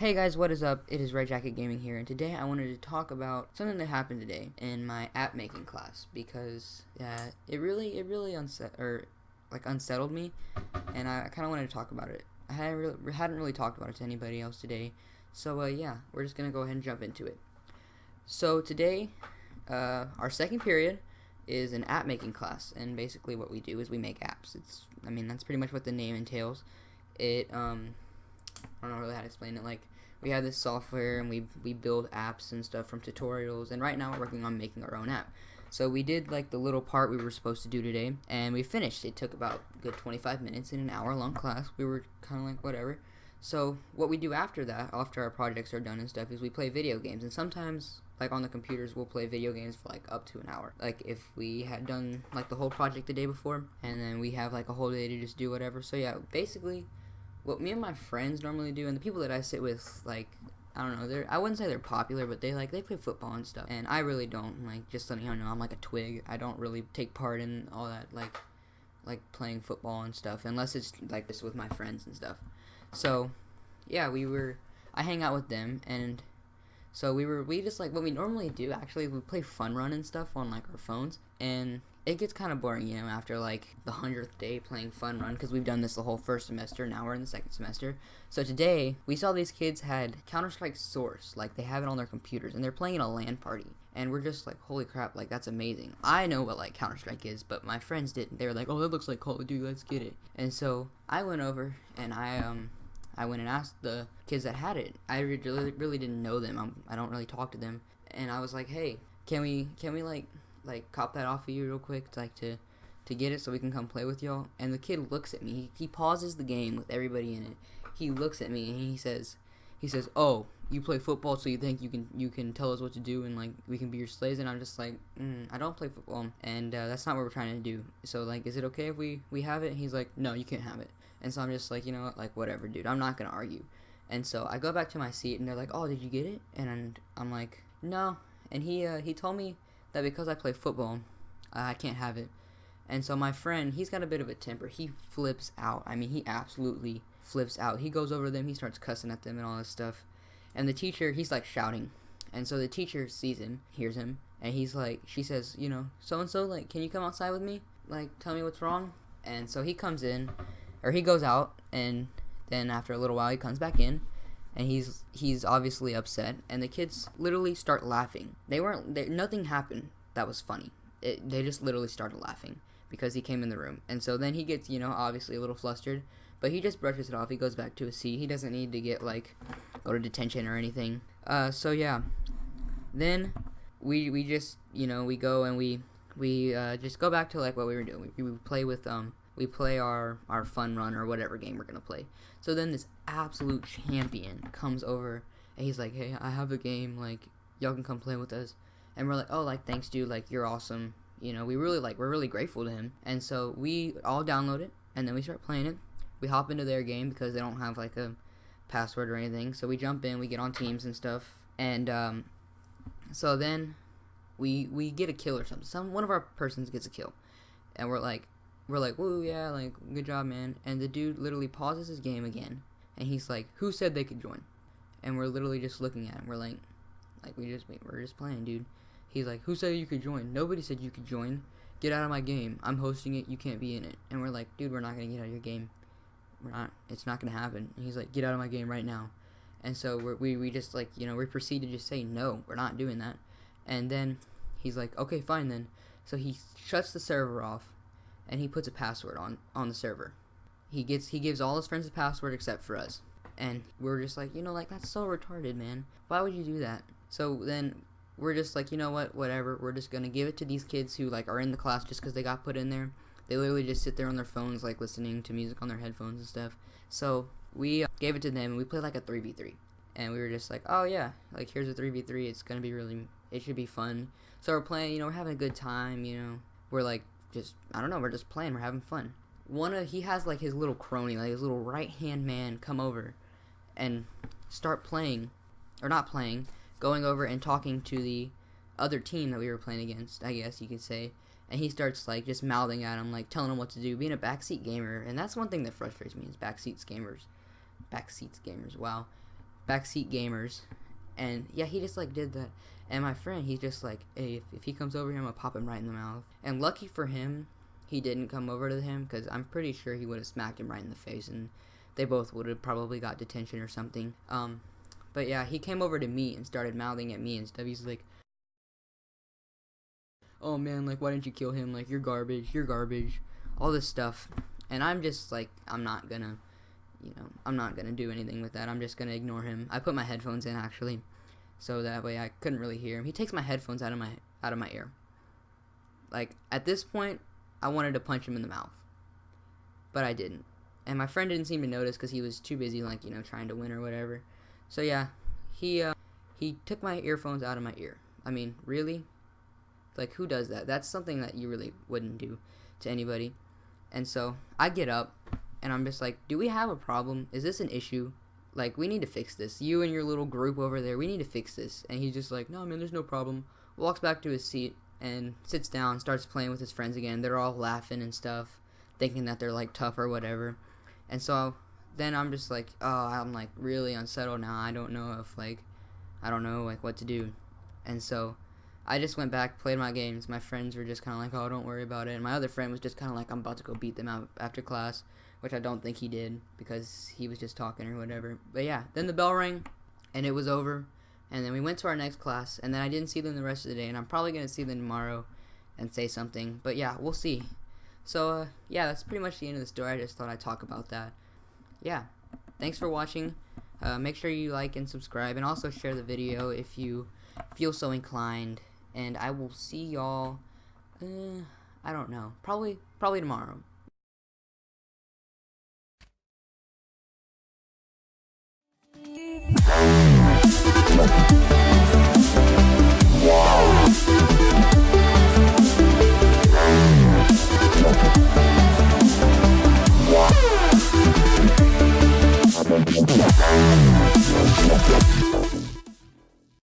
Hey guys, what is up? It is Red Jacket Gaming here, and today I wanted to talk about something that happened today in my app making class because it really unsettled me, and I kind of wanted to talk about it. I hadn't really talked about it to anybody else today, so yeah, we're just gonna go ahead and jump into it. So today, our second period is an app making class, and basically what we do is we make apps. That's pretty much what the name entails. I don't know really how to explain it. Like, we have this software and we build apps and stuff from tutorials, and right now we're working on making our own app. So we did like the little part we were supposed to do today, and we finished. It took about a good 25 minutes in an hour-long class. We were kind of like, whatever. So what we do after that, after our projects are done and stuff, is we play video games. And sometimes, like on the computers, we'll play video games for like up to an hour. Like if we had done like the whole project the day before, and then we have like a whole day to just do whatever. So yeah, basically what me and my friends normally do, and the people that I sit with, like, I don't know, I wouldn't say they're popular, but they play football and stuff, and I really don't. Like, just letting you know, I'm like a twig. I don't really take part in all that, like playing football and stuff, unless it's like this with my friends and stuff. So yeah, I hang out with them, and so we just, like, what we normally do, actually, we play Fun Run and stuff on like our phones, and it gets kind of boring, after like the 100th day playing Fun Run, because we've done this the whole first semester. Now we're in the second semester. So today we saw these kids had Counter-Strike Source, like they have it on their computers, and they're playing in a LAN party, and we're just like, holy crap, like that's amazing. I know what like Counter-Strike is, but my friends didn't. They were like, oh, that looks like Call of Duty, let's get it. And so I went over and I went and asked the kids that had it. I really didn't know them. I don't really talk to them, and I was like, hey, can we like cop that off of you real quick to get it so we can come play with y'all? And the kid looks at me. He pauses the game with everybody in it. He looks at me and he says, oh, you play football, so you think you can tell us what to do and like we can be your slaves? And I'm just like, I don't play football, and that's not what we're trying to do. So like, is it okay if we have it? And he's like, no, you can't have it. And so I'm just like, you know what, like whatever, dude. I'm not gonna argue. And so I go back to my seat and they're like, oh, did you get it? And I'm like, no. And he told me that because I play football, I can't have it. And so my friend, he's got a bit of a temper. He flips out. I mean, he absolutely flips out. He goes over to them, he starts cussing at them and all this stuff. And the teacher, he's like shouting. And so the teacher sees him, hears him, and he's like, she says, so-and-so, like, can you come outside with me? Like, tell me what's wrong? And so he comes in, or he goes out, and then after a little while he comes back in. And he's obviously upset, and the kids literally start laughing. Nothing happened that was funny. They just literally started laughing because he came in the room. And so then he gets, obviously a little flustered, but he just brushes it off. He goes back to his seat. He doesn't need to go to detention or anything. So yeah. Then we just, we go and we just go back to like what we were doing. We play with we play our Fun Run or whatever game we're going to play. So then this absolute champion comes over, and he's like, hey, I have a game, like, y'all can come play with us. And we're like, oh, like, thanks, dude, like, you're awesome. We're really grateful to him. And so we all download it, and then we start playing it. We hop into their game because they don't have, like, a password or anything. So we jump in, we get on teams and stuff. And so then we get a kill or something. One of our persons gets a kill. And we're like, woo, yeah, like, good job, man. And the dude literally pauses his game again, and he's like, who said they could join? And we're literally just looking at him. We're like we're just playing, dude. He's like, who said you could join? Nobody said you could join. Get out of my game. I'm hosting it. You can't be in it. And we're like, dude, we're not gonna get out of your game. We're not. It's not gonna happen. And he's like, get out of my game right now. And so we just like, we proceed to just say, no, we're not doing that. And then he's like, okay, fine then. So he shuts the server off, and he puts a password on the server. He gives all his friends a password except for us. And we're just like, like, that's so retarded, man. Why would you do that? So then we're just like, you know what, whatever. We're just going to give it to these kids who, like, are in the class just because they got put in there. They literally just sit there on their phones, like, listening to music on their headphones and stuff. So we gave it to them, and we played, like, a 3v3. And we were just like, oh, yeah, like, here's a 3v3. It's going to be it should be fun. So we're playing, we're having a good time, We're, like, I don't know, we're just playing, we're having fun. He has, like, his little crony, like, his little right-hand man come over and start playing, or not playing, going over and talking to the other team that we were playing against, I guess you could say. And he starts, like, just mouthing at him, like, telling him what to do, being a backseat gamer. And that's one thing that frustrates me, is backseat gamers. Backseats gamers, wow. backseat gamers, and yeah, he just like did that. And my friend, he's just like, hey, if he comes over here, I'm gonna pop him right in the mouth. And lucky for him, he didn't come over to him, because I'm pretty sure he would have smacked him right in the face, and they both would have probably got detention or something. But yeah, he came over to me and started mouthing at me and stuff. He's like, oh man, like, why didn't you kill him? Like, you're garbage, all this stuff. And I'm just like, I'm not gonna do anything with that. I'm just gonna ignore him. I put my headphones in, actually, so that way I couldn't really hear him. He takes my headphones out of my ear. Like, at this point, I wanted to punch him in the mouth, but I didn't. And my friend didn't seem to notice because he was too busy, like, trying to win or whatever. So yeah, he took my earphones out of my ear. I mean, really? Like, who does that? That's something that you really wouldn't do to anybody. And so I get up, and I'm just like, do we have a problem? Is this an issue? Like, we need to fix this. You and your little group over there, we need to fix this. And he's just like, no, man, there's no problem. Walks back to his seat and sits down, starts playing with his friends again. They're all laughing and stuff, thinking that they're, like, tough or whatever. And so then I'm just like, oh, I'm, like, really unsettled now. I don't know, what to do. And so I just went back, played my games. My friends were just kind of like, oh, don't worry about it. And my other friend was just kind of like, I'm about to go beat them out after class, which I don't think he did because he was just talking or whatever. But yeah, then the bell rang, and it was over. And then we went to our next class, and then I didn't see them the rest of the day, and I'm probably going to see them tomorrow and say something. But yeah, we'll see. So, yeah, that's pretty much the end of the story. I just thought I'd talk about that. Yeah, thanks for watching. Make sure you like and subscribe, and also share the video if you feel so inclined. And I will see y'all, I don't know, probably tomorrow.